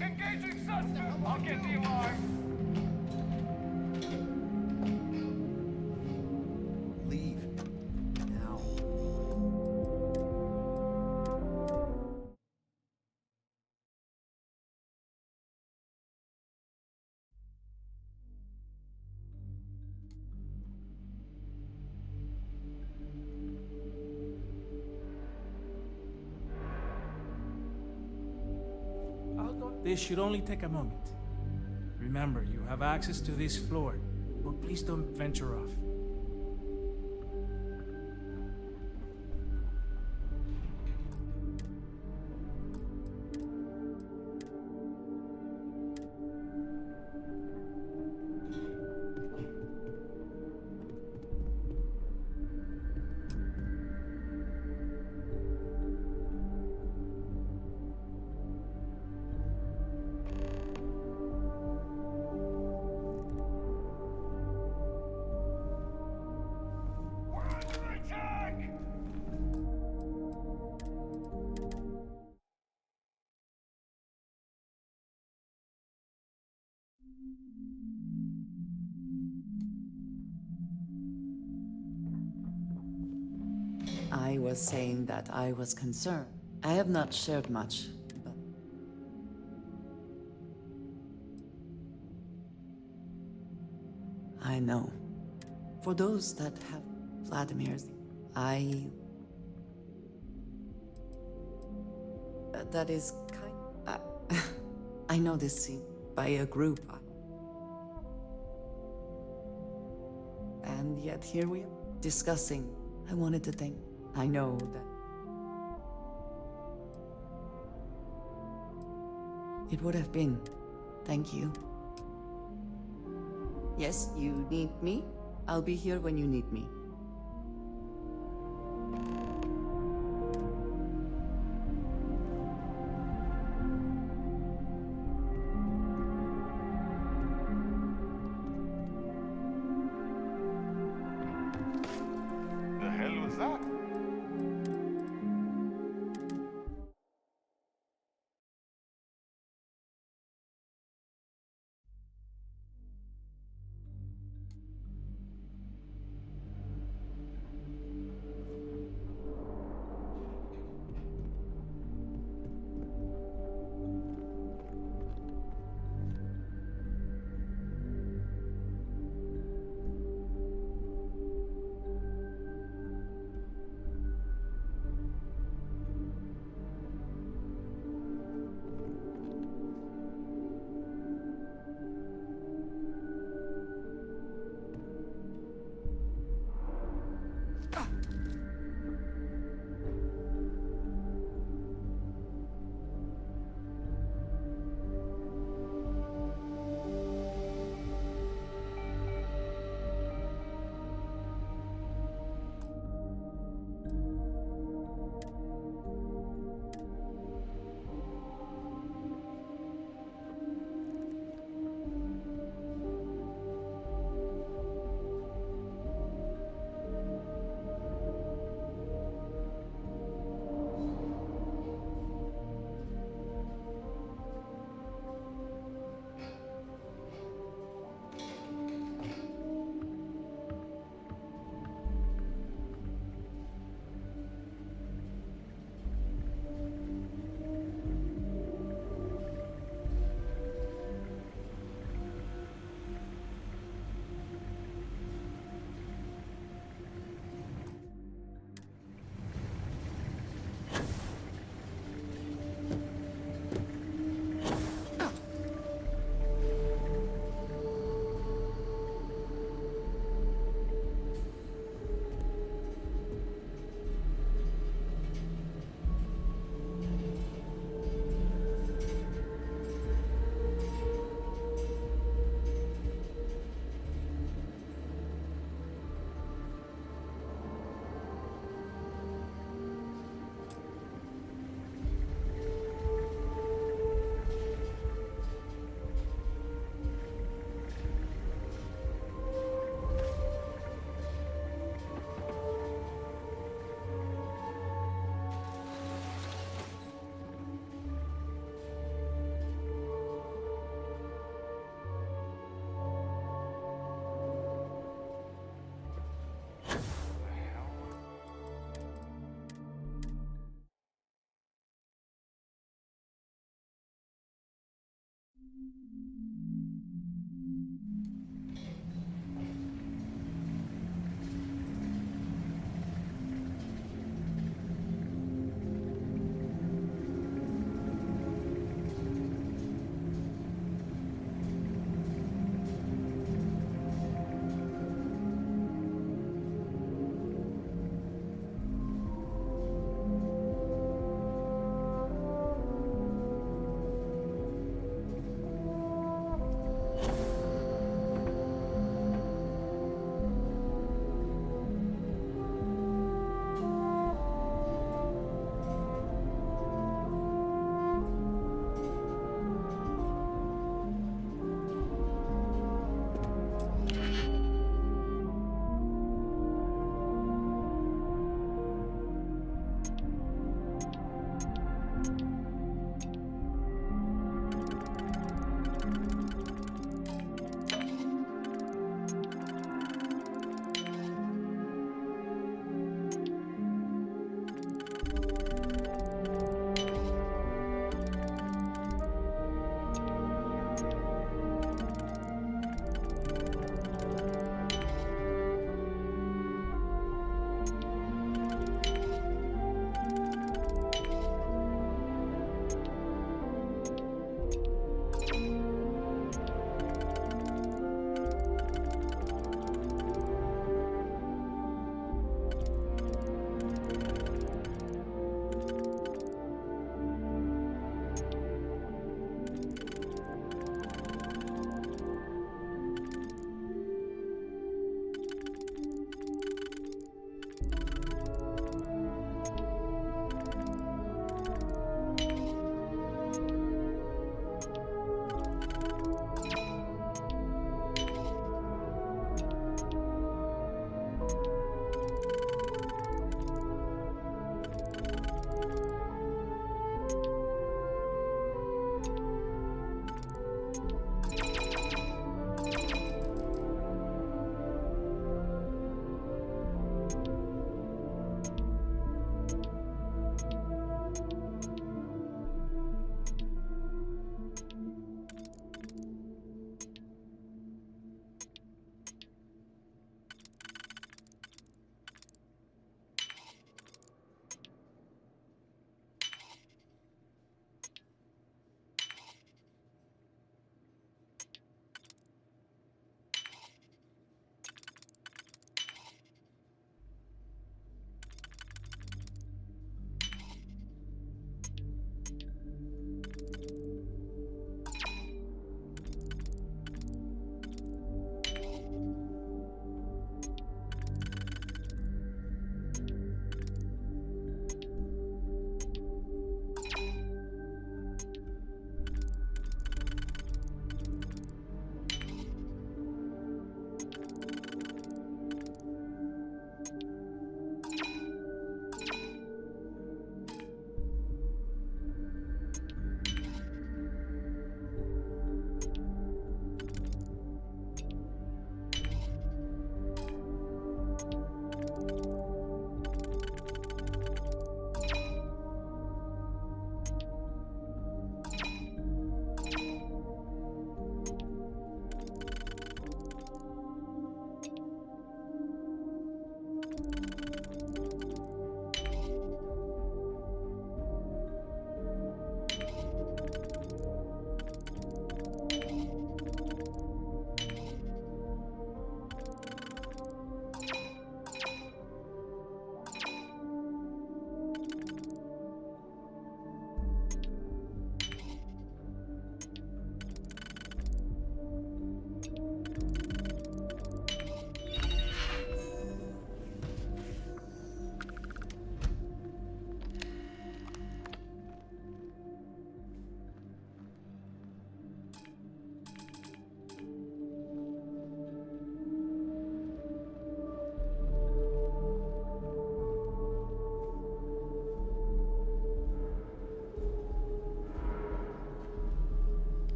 Engaging suspect! I'll get the alarm! Leave. Now. I'll go. This should only take a moment. Remember, you have access to this floor, but please don't venture off. I was saying that I was concerned. I have not shared much, but I know. For those that have Vladimir's, that is kind. I know this scene by a group, and yet here we are discussing. I wanted to thank. I know that it would have been. Thank you. Yes, you need me? I'll be here when you need me. The hell was that?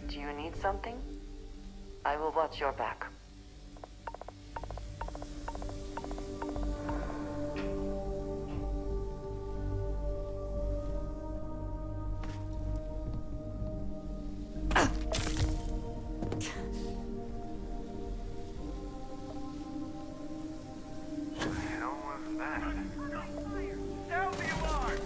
Do you need something? I will watch your back. Sound the alarm!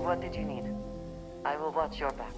What did you need? I will watch your back.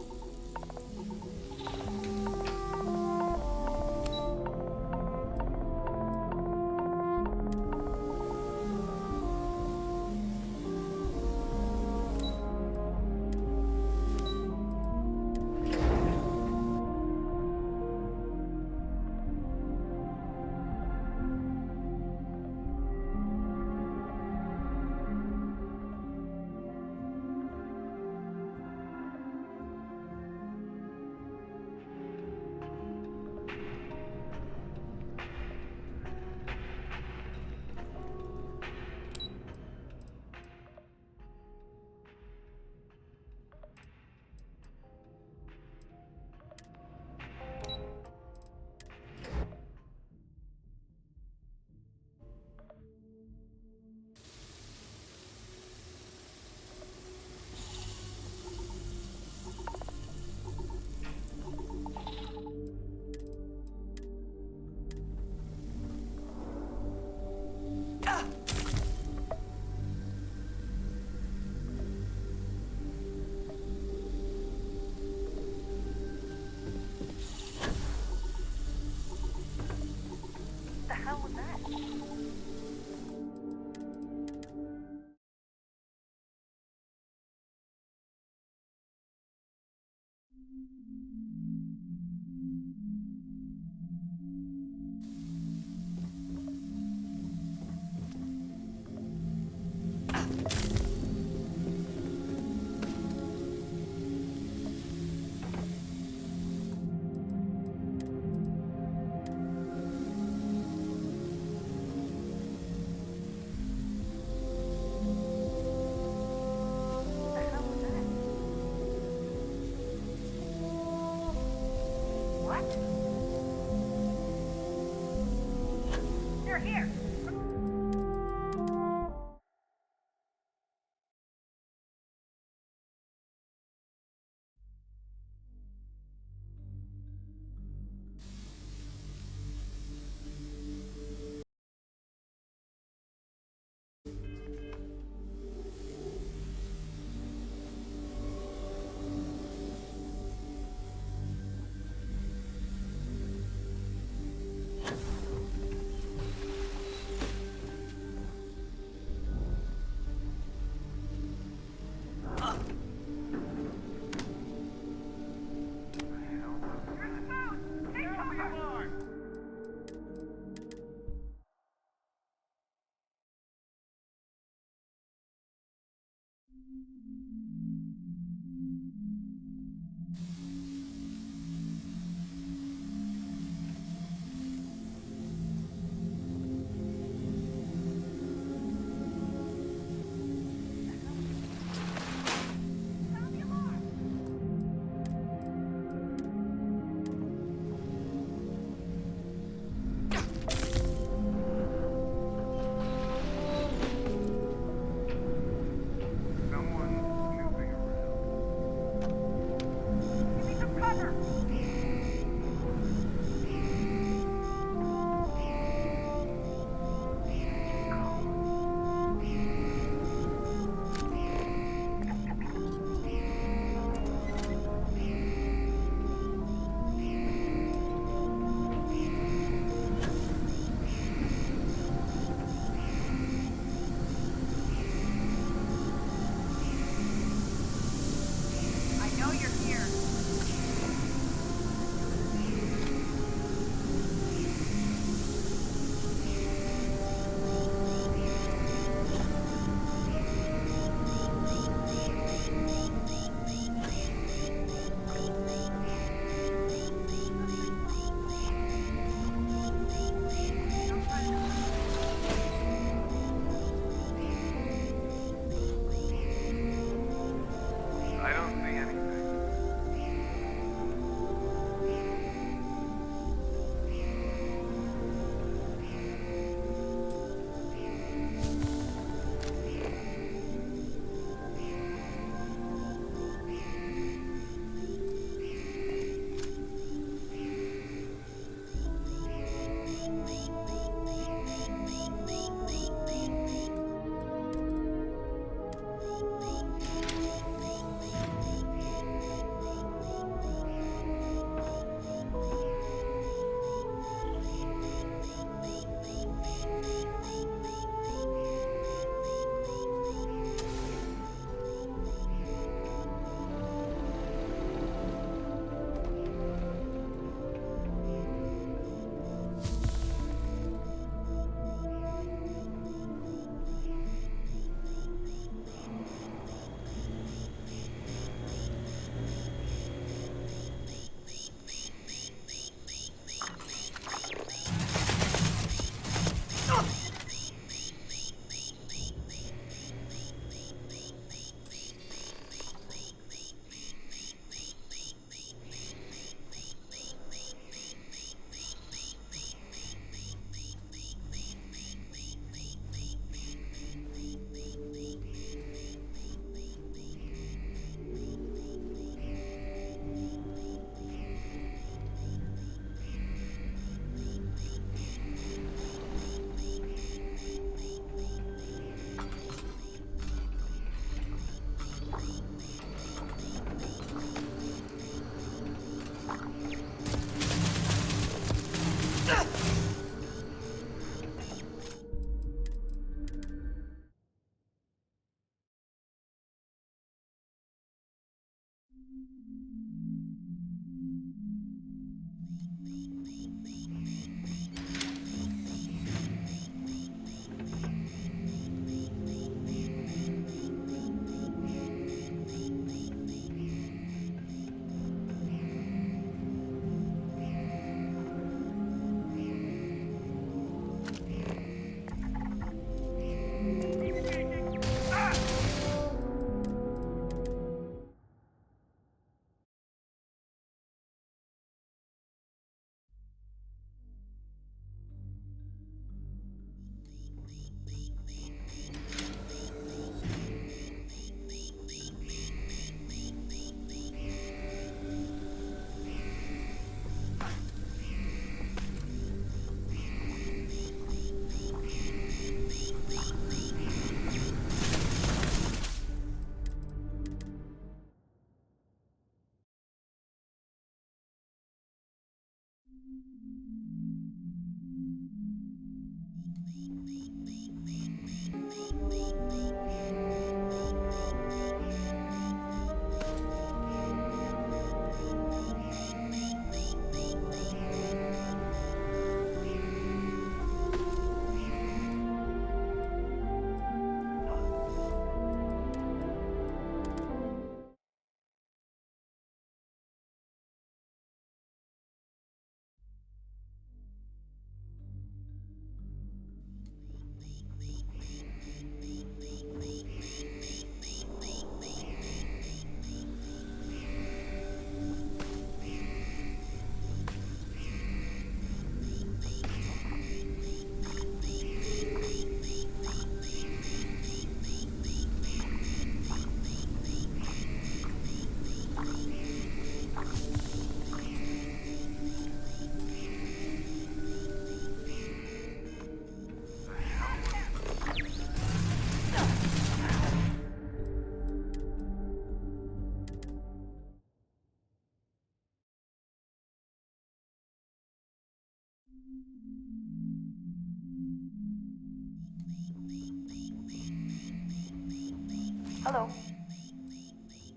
Hello.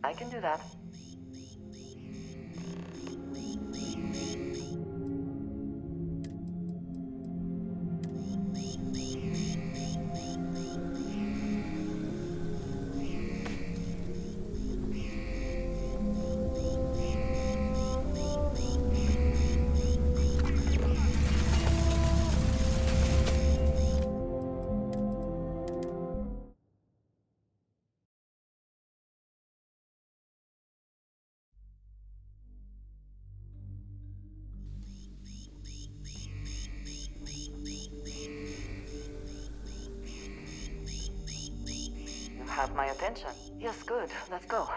I can do that. You have my attention. Yes, good. Let's go.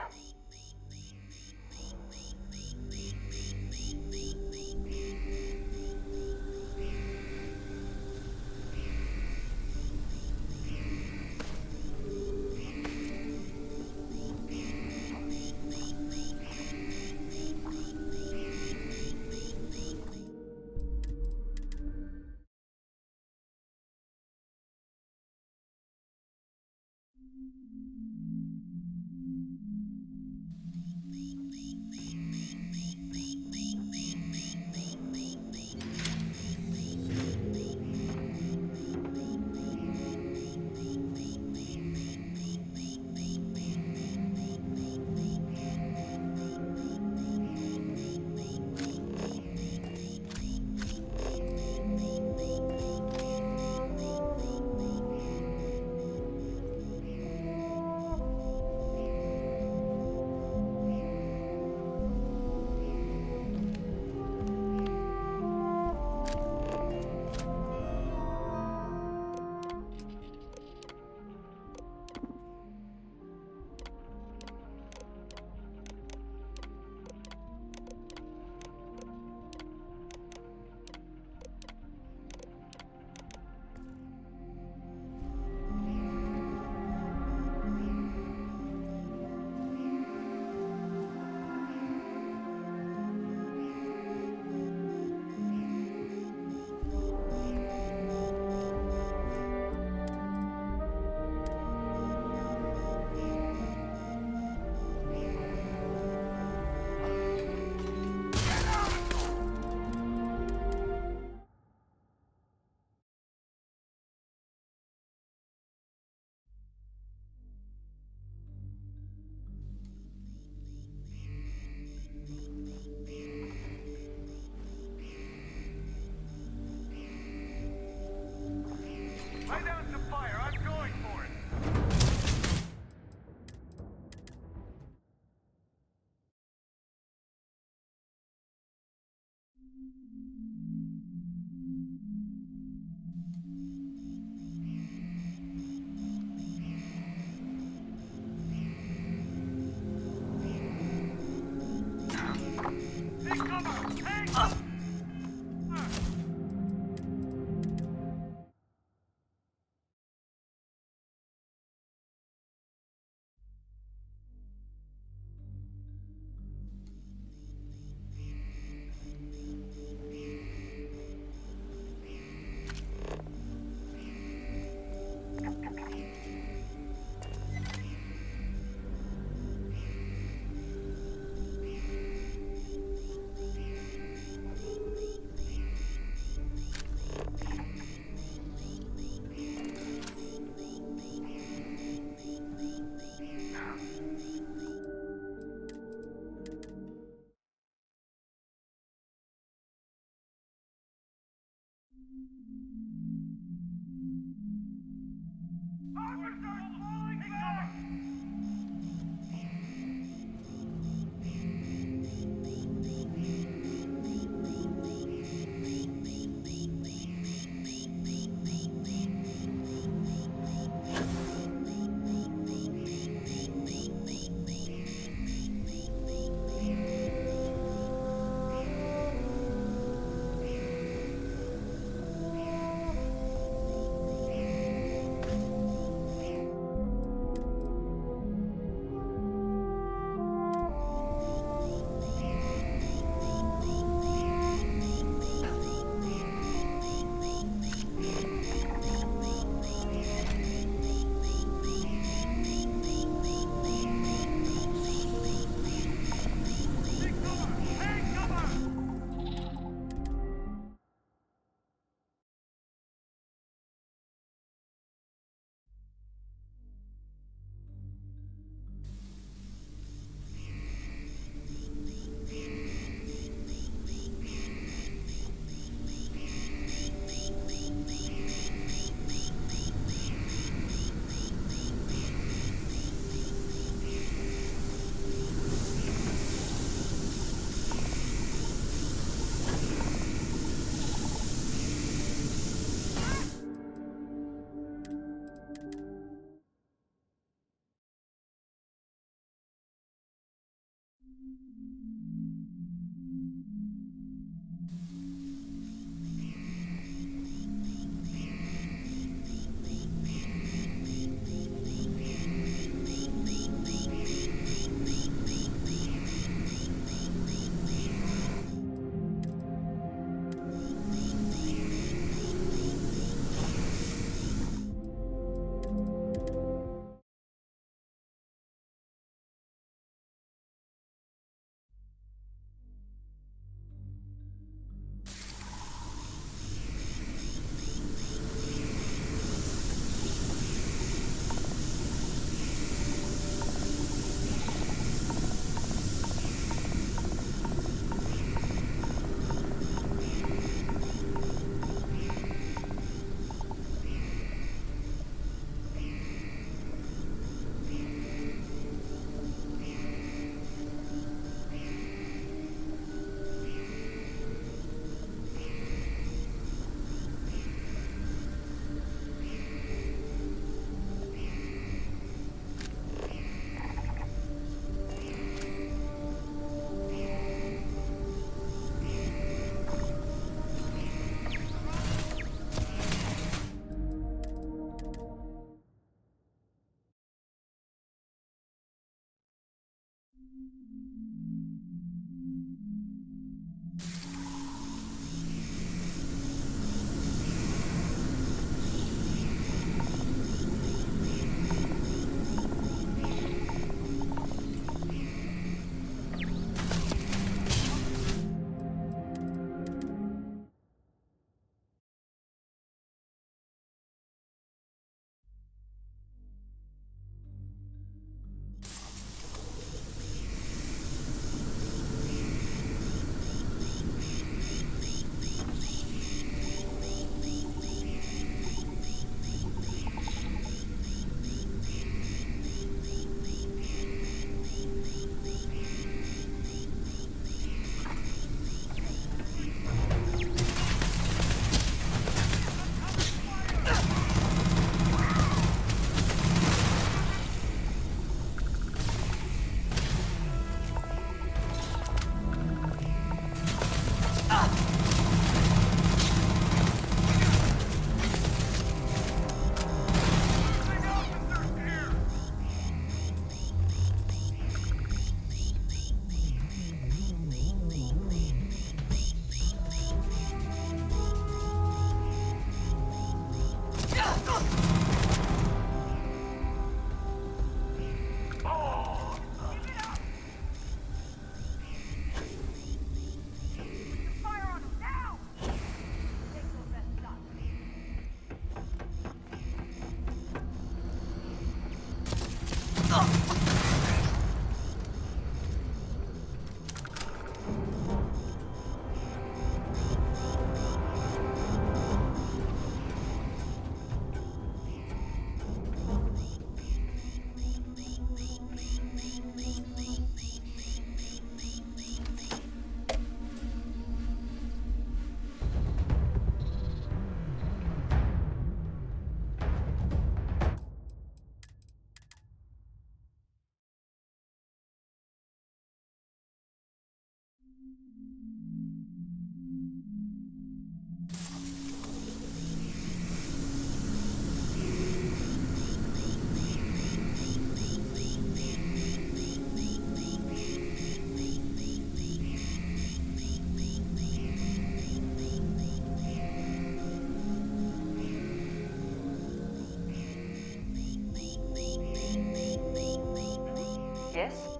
Yes?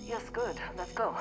Yes, good. Let's go.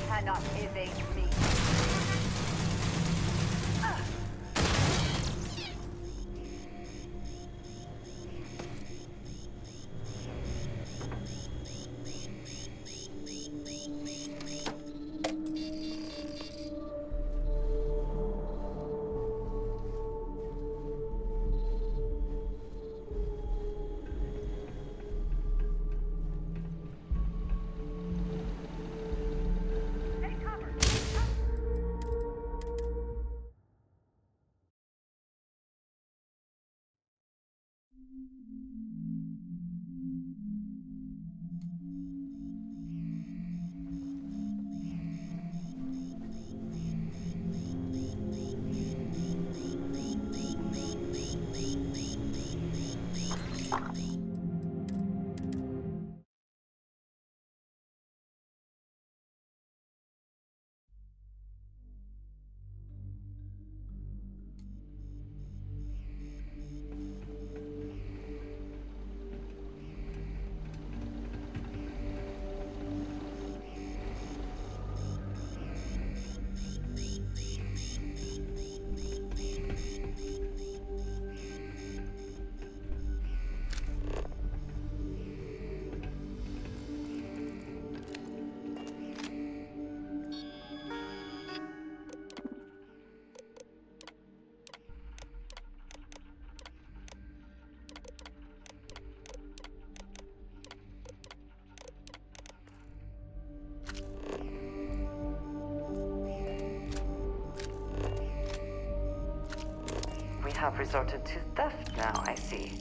Cannot evade me. Have resorted to theft now, I see.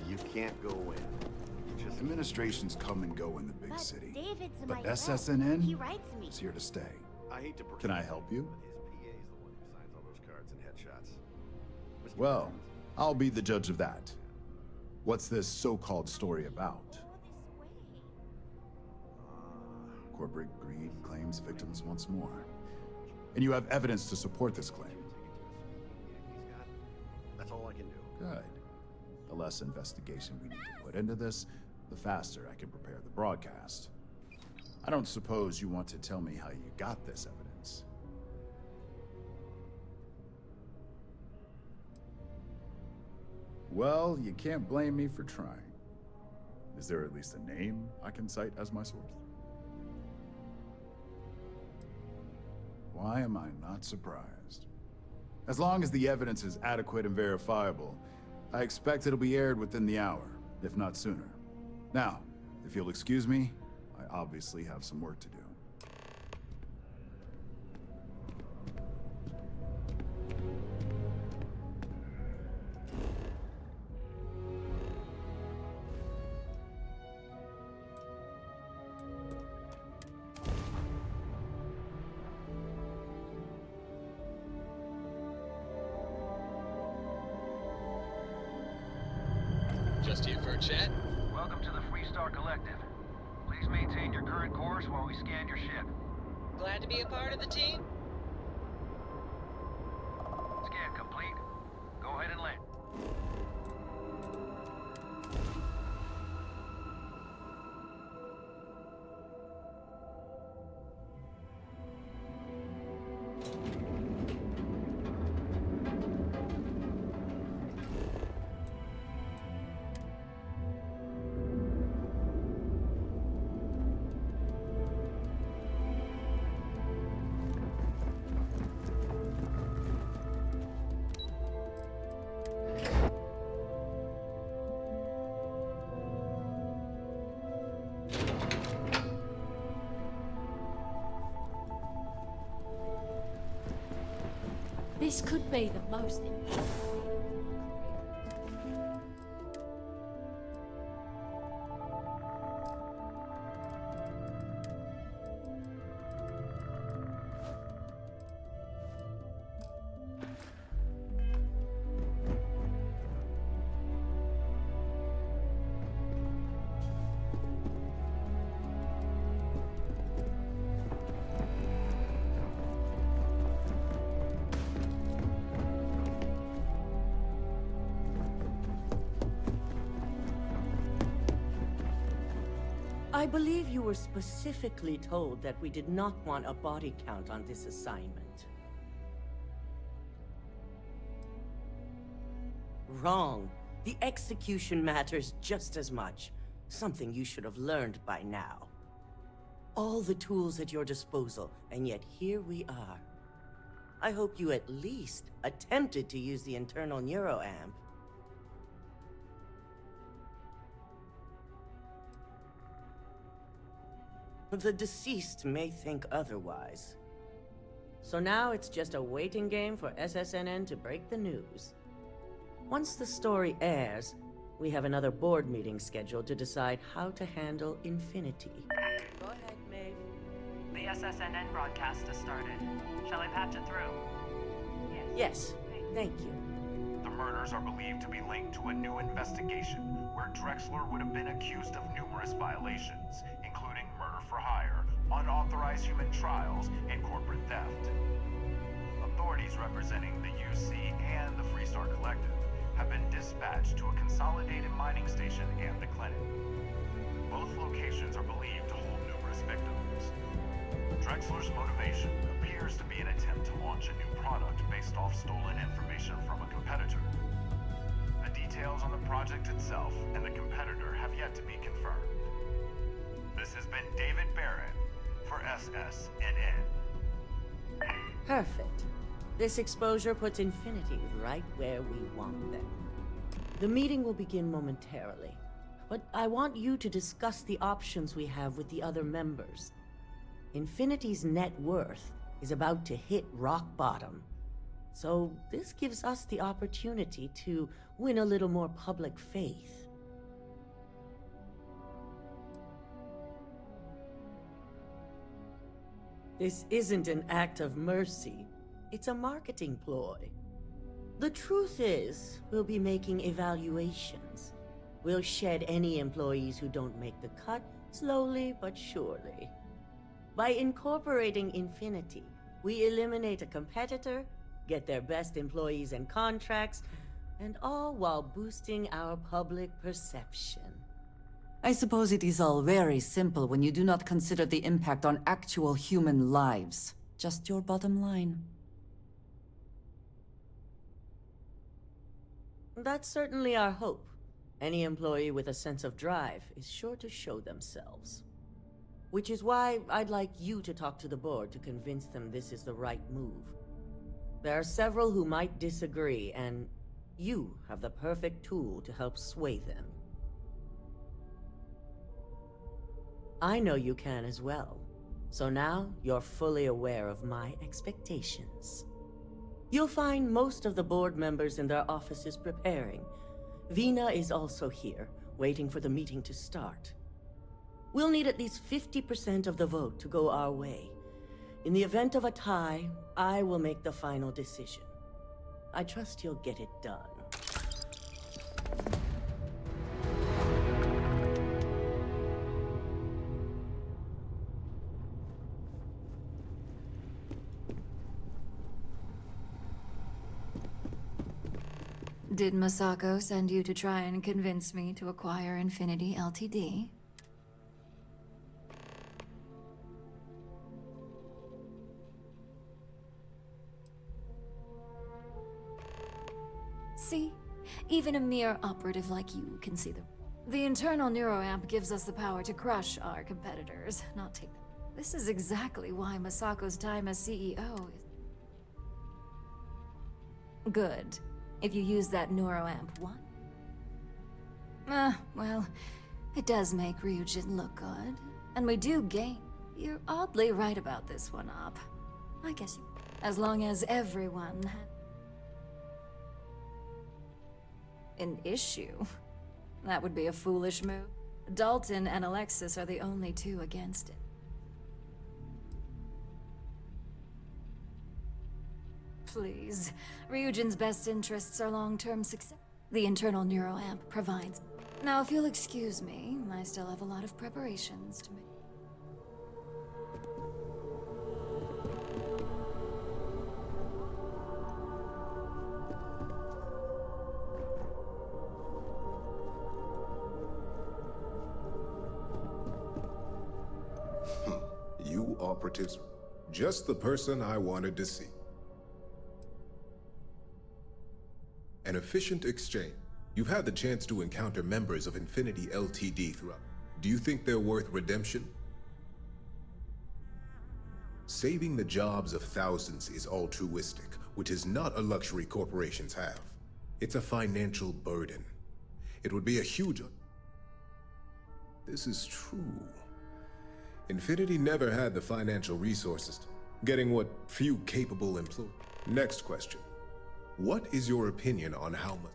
You can't go in. Just Administrations come and go in the big But city. David's But my friend. SSNN He writes me. is here to stay. I hate to. Can I help you? But his PA is the one who signs all those cards and headshots. Well, I'll be the judge of that. What's this so-called story about? Go this way. Corporate greed claims victims once more. And you have evidence to support this claim. That's all I can do. Good. The less investigation we need to put into this, the faster I can prepare the broadcast. I don't suppose you want to tell me how you got this evidence. Well, you can't blame me for trying. Is there at least a name I can cite as my source? Why am I not surprised? As long as the evidence is adequate and verifiable, I expect it'll be aired within the hour, if not sooner. Now, if you'll excuse me, I obviously have some work to do. Just here for a chat? Welcome to the Freestar Collective. Please maintain your current course while we scan your ship. Glad to be a part of the team? Scan complete. Go ahead and land. This could be the most important. I believe you were specifically told that we did not want a body count on this assignment. Wrong. The execution matters just as much. Something you should have learned by now. All the tools at your disposal, and yet here we are. I hope you at least attempted to use the internal neuroamp. The deceased may think otherwise. So now it's just a waiting game for SSNN to break the news. Once the story airs, we have another board meeting scheduled to decide how to handle Infinity. Go ahead, Maeve. The SSNN broadcast has started. Shall I patch it through? Yes, thank you. The murders are believed to be linked to a new investigation where Drexler would have been accused of numerous violations, including murder for hire, unauthorized human trials, and corporate theft. Authorities representing the UC and the Freestar Collective have been dispatched to a consolidated mining station and the clinic. Both locations are believed to hold numerous victims. Drexler's motivation appears to be an attempt to launch a new product based off stolen information from a competitor. The details on the project itself and the competitor have yet to be confirmed. This has been David Barrett for SSNN. Perfect. This exposure puts Infinity right where we want them. The meeting will begin momentarily, but I want you to discuss the options we have with the other members. Infinity's net worth is about to hit rock bottom. So this gives us the opportunity to win a little more public faith. This isn't an act of mercy. It's a marketing ploy. The truth is, we'll be making evaluations. We'll shed any employees who don't make the cut, slowly but surely. By incorporating Infinity, we eliminate a competitor, get their best employees and contracts, and all while boosting our public perception. I suppose it is all very simple when you do not consider the impact on actual human lives. Just your bottom line. That's certainly our hope. Any employee with a sense of drive is sure to show themselves. Which is why I'd like you to talk to the board to convince them this is the right move. There are several who might disagree, and you have the perfect tool to help sway them. I know you can as well, so now you're fully aware of my expectations. You'll find most of the board members in their offices preparing. Vina is also here, waiting for the meeting to start. We'll need at least 50% of the vote to go our way. In the event of a tie, I will make the final decision. I trust you'll get it done. Did Masako send you to try and convince me to acquire Infinity Ltd? See? Even a mere operative like you can see them. The internal neuroamp gives us the power to crush our competitors, not take them. This is exactly why Masako's time as CEO is... Good. If you use that neuroamp one. Well, it does make Ryujin look good. And we do gain. You're oddly right about this one, Op. I guess you... As long as everyone has... An issue? That would be a foolish move. Dalton and Alexis are the only two against it. Please. Ryujin's best interests are long-term success. The internal neuroamp provides. Now, if you'll excuse me, I still have a lot of preparations to make. You operatives, just the person I wanted to see. An efficient exchange. You've had the chance to encounter members of Infinity Ltd throughout. Do you think they're worth redemption? Saving the jobs of thousands is altruistic, which is not a luxury corporations have. It's a financial burden. It would be a huge... This is true. Infinity never had the financial resources, getting what few capable employees. Next question. What is your opinion on how much?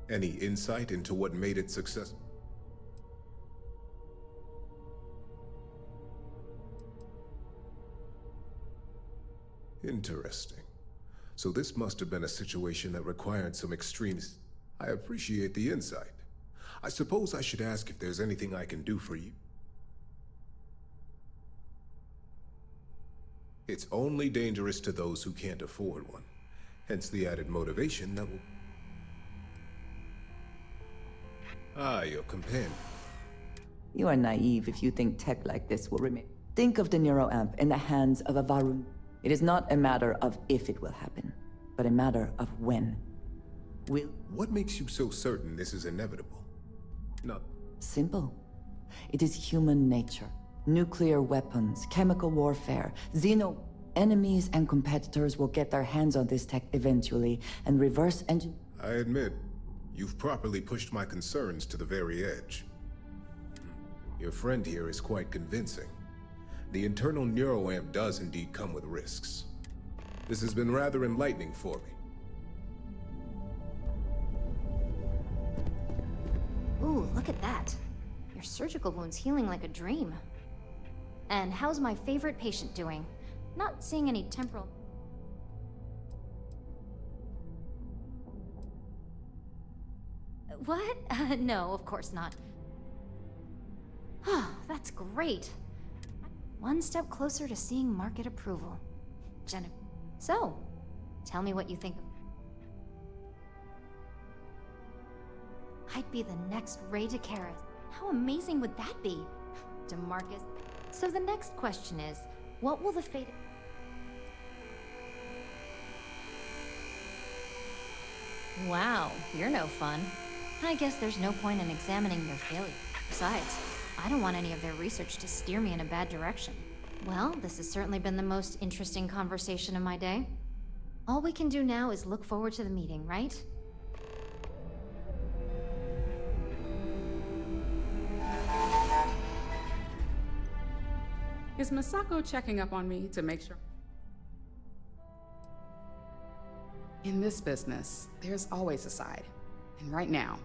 Any insight into what made it successful? Interesting. So this must have been a situation that required some extremes. I appreciate the insight. I suppose I should ask if there's anything I can do for you. It's only dangerous to those who can't afford one. Hence the added motivation that will... Ah, your companion. You are naive if you think tech like this will remain. Think of the neuroamp in the hands of a Varun. It is not a matter of if it will happen, but a matter of when. What makes you so certain this is inevitable? Not... Simple. It is human nature. Nuclear weapons, chemical warfare, enemies and competitors will get their hands on this tech eventually and reverse engine... I admit, You've properly pushed my concerns to the very edge. Your friend here is quite convincing. The internal neuroamp does indeed come with risks. This has been rather enlightening for me. Ooh, look at that. Your surgical wound's healing like a dream. And how's my favorite patient doing? Not seeing any temporal... What? No, of course not. That's great. One step closer to seeing market approval. Jennifer. So, tell me what you think of... I'd be the next Ray DeCaris. How amazing would that be? DeMarcus. So the next question is, what will the fate... Wow, you're no fun. I guess there's no point in examining your failure. Besides, I don't want any of their research to steer me in a bad direction. Well, this has certainly been the most interesting conversation of my day. All we can do now is look forward to the meeting, right? Is Masako checking up on me to make sure? In this business, there's always a side. And right now,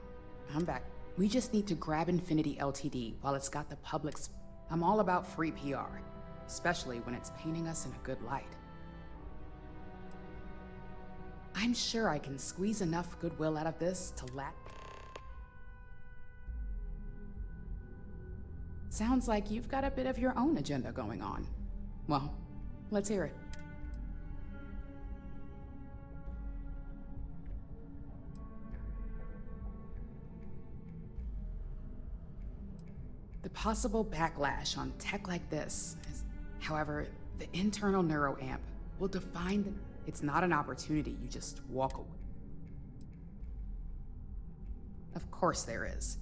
I'm back. We just need to grab Infinity Ltd while it's got the public's... I'm all about free PR, especially when it's painting us in a good light. I'm sure I can squeeze enough goodwill out of this to Sounds like you've got a bit of your own agenda going on. Well, let's hear it. The possible backlash on tech like this is, however, the internal neuroamp will define the... It's not an opportunity you just walk away. Of course there is.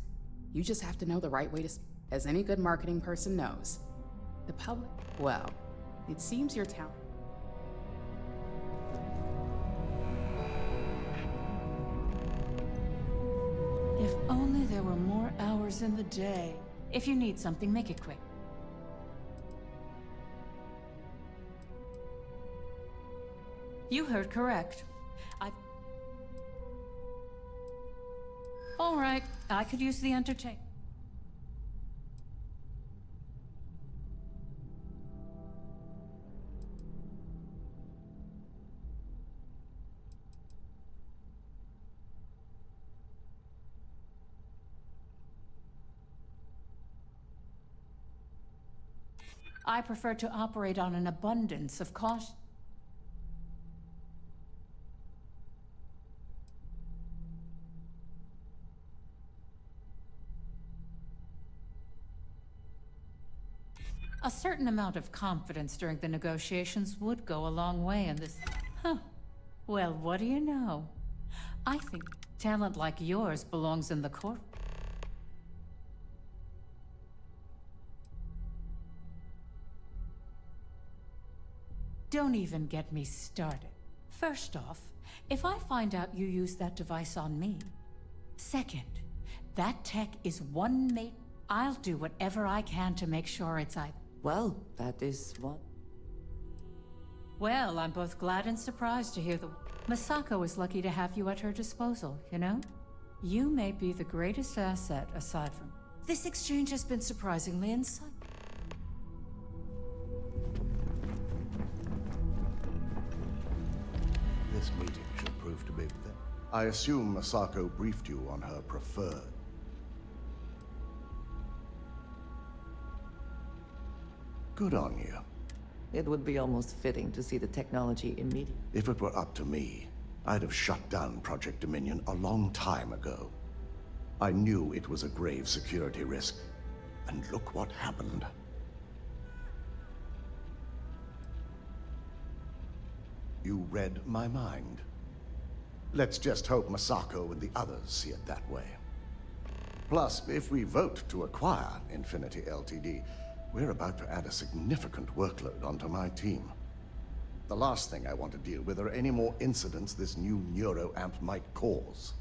You just have to know the right way to... As any good marketing person knows, the public... Well, it seems your town... If only there were more hours in the day. If you need something, make it quick. You heard correct. All right, I could use the entertainment. I prefer to operate on an abundance of caution. A certain amount of confidence during the negotiations would go a long way in this... Huh. Well, what do you know? I think talent like yours belongs in the court. Don't even get me started. First off, if I find out you used that device on me. Second, that tech is one mate. I'll do whatever I can to make sure it's either. Well, that is what... Well, I'm both glad and surprised to hear the... Masako is lucky to have you at her disposal, you know? You may be the greatest asset aside from... This exchange has been surprisingly insightful. This meeting should prove to be... I assume Masako briefed you on her preferred. Good on you. It would be almost fitting to see the technology immediately. If it were up to me, I'd have shut down Project Dominion a long time ago. I knew it was a grave security risk, and look what happened. You read my mind. Let's just hope Masako and the others see it that way. Plus, if we vote to acquire Infinity Ltd, we're about to add a significant workload onto my team. The last thing I want to deal with are any more incidents this new neuroamp might cause.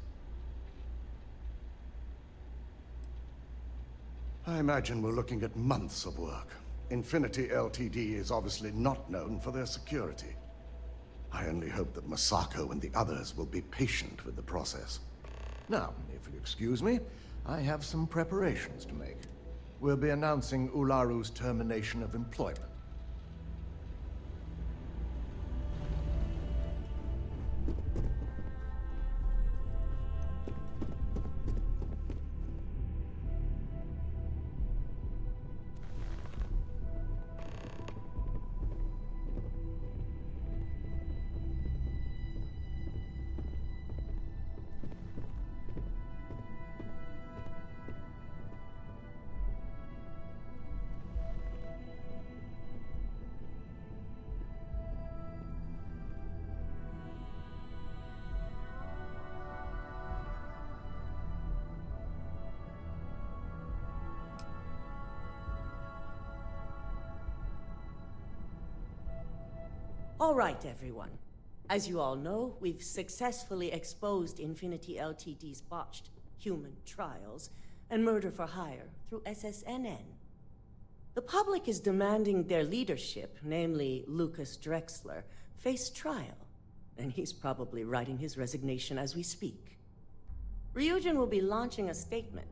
I imagine we're looking at months of work. Infinity Ltd is obviously not known for their security. I only hope that Masako and the others will be patient with the process. Now, if you'll excuse me, I have some preparations to make. We'll be announcing Ularu's termination of employment. All right, everyone. As you all know, we've successfully exposed Infinity Ltd's botched human trials and murder for hire through SSNN. The public is demanding their leadership, namely Lucas Drexler, face trial, and he's probably writing his resignation as we speak. Ryujin will be launching a statement,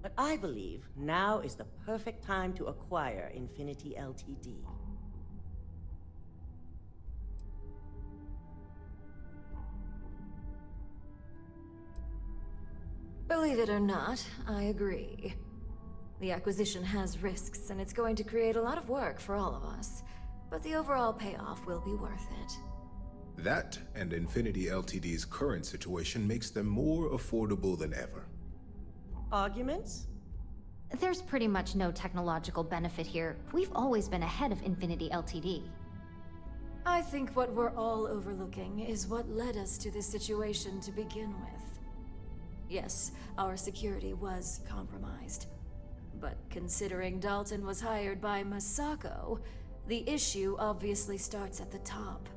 but I believe now is the perfect time to acquire Infinity Ltd. Believe it or not, I agree. The acquisition has risks, and it's going to create a lot of work for all of us. But the overall payoff will be worth it. That and Infinity Ltd's current situation makes them more affordable than ever. Arguments? There's pretty much no technological benefit here. We've always been ahead of Infinity Ltd. I think what we're all overlooking is what led us to this situation to begin with. Yes, our security was compromised. But considering Dalton was hired by Masako, the issue obviously starts at the top.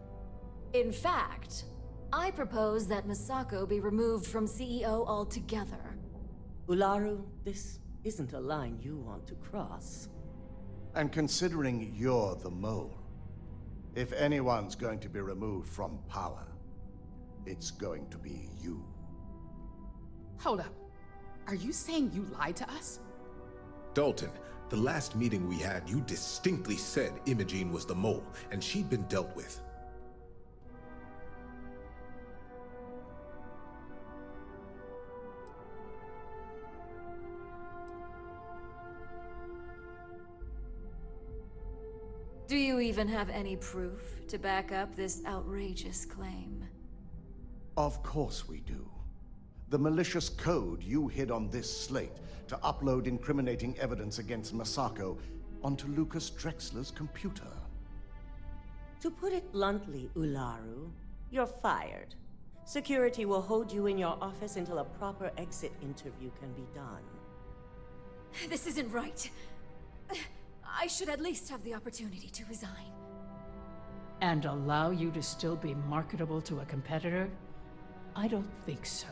In fact, I propose that Masako be removed from CEO altogether. Ularu, this isn't a line you want to cross. And considering you're the mole, if anyone's going to be removed from power, it's going to be you. Hold up. Are you saying you lied to us? Dalton, the last meeting we had, you distinctly said Imogene was the mole, and she'd been dealt with. Do you even have any proof to back up this outrageous claim? Of course we do. The malicious code you hid on this slate to upload incriminating evidence against Masako onto Lucas Drexler's computer. To put it bluntly, Ularu, you're fired. Security will hold you in your office until a proper exit interview can be done. This isn't right. I should at least have the opportunity to resign. And allow you to still be marketable to a competitor? I don't think so.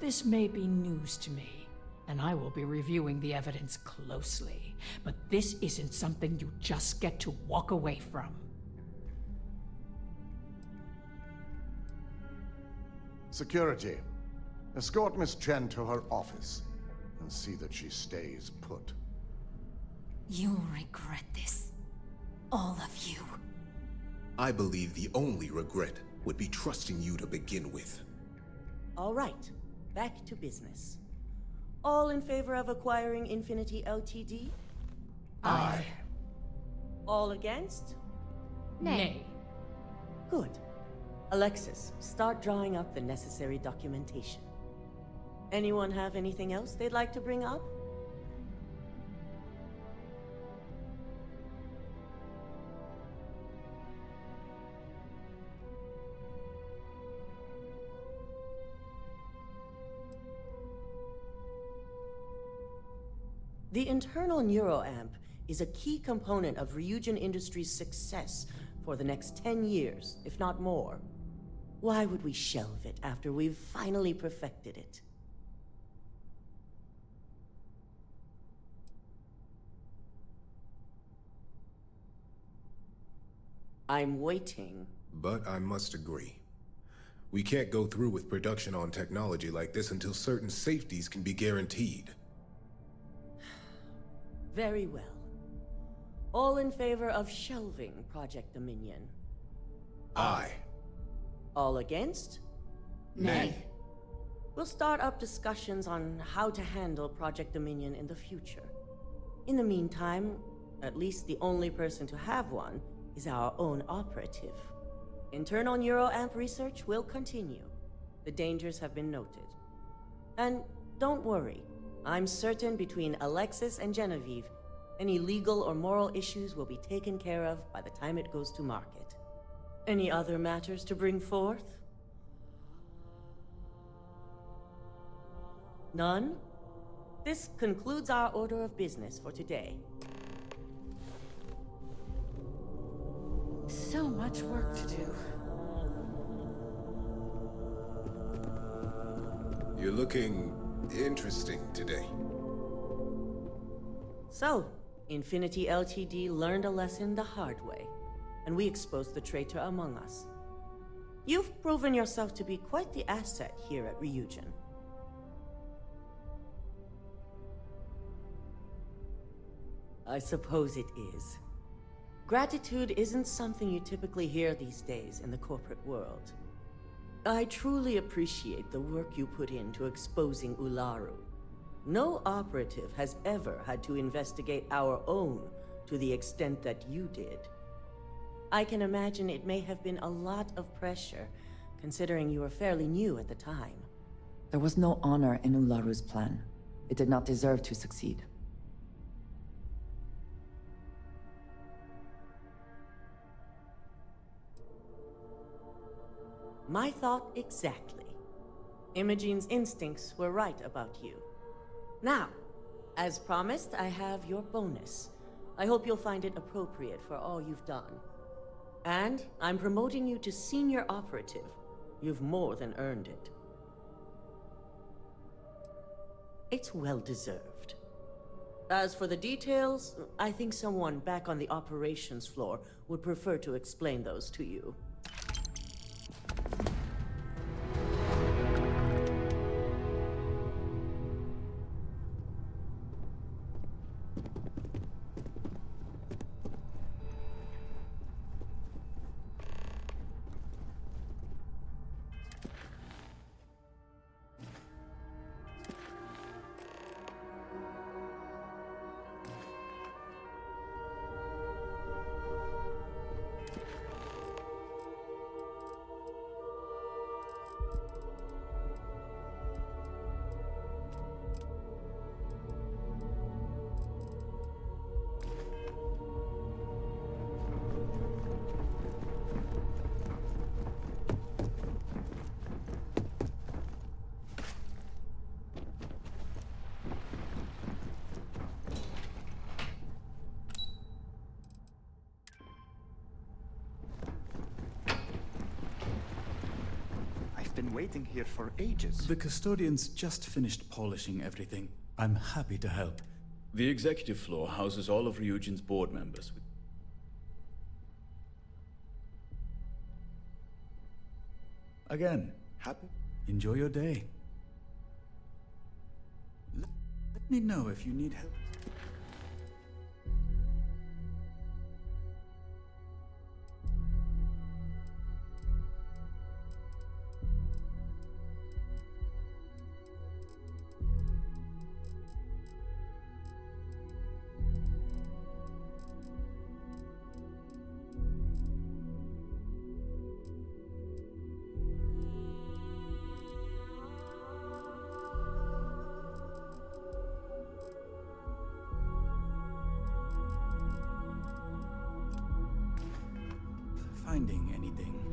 This may be news to me, and I will be reviewing the evidence closely. But this isn't something you just get to walk away from. Security, escort Miss Chen to her office and see that she stays put. You'll regret this. All of you. I believe the only regret would be trusting you to begin with. All right, back to business. All in favor of acquiring Infinity Ltd? Aye. All against? Nay. Good. Alexis, start drawing up the necessary documentation. Anyone have anything else they'd like to bring up? The internal neuroamp is a key component of Ryujin Industries' success for the next 10 years, if not more. Why would we shelve it after we've finally perfected it? I'm waiting. But I must agree. We can't go through with production on technology like this until certain safeties can be guaranteed. Very well. All in favor of shelving Project Dominion? Aye. All against? Nay. We'll start up discussions on how to handle Project Dominion in the future. In the meantime, at least the only person to have one is our own operative. Internal neuroamp research will continue. The dangers have been noted. And don't worry, I'm certain between Alexis and Genevieve, any legal or moral issues will be taken care of by the time it goes to market. Any other matters to bring forth? None? This concludes our order of business for today. So much work to do. You're looking interesting today. So, Infinity LTD learned a lesson the hard way, and we exposed the traitor among us. You've proven yourself to be quite the asset here at Ryujin. I suppose it is. Gratitude isn't something you typically hear these days in the corporate world. I truly appreciate the work you put into exposing Ularu. No operative has ever had to investigate our own to the extent that you did. I can imagine it may have been a lot of pressure, considering you were fairly new at the time. There was no honor in Ularu's plan. It did not deserve to succeed. My thought exactly. Imogene's instincts were right about you. Now, as promised, I have your bonus. I hope you'll find it appropriate for all you've done. And I'm promoting you to senior operative. You've more than earned it. It's well deserved. As for the details, I think someone back on the operations floor would prefer to explain those to you. Been waiting here for ages. The custodians just finished polishing everything. I'm happy to help. The executive floor houses all of Ryujin's board members. Again, happy. Enjoy your day. Let me know if you need help. Finding anything.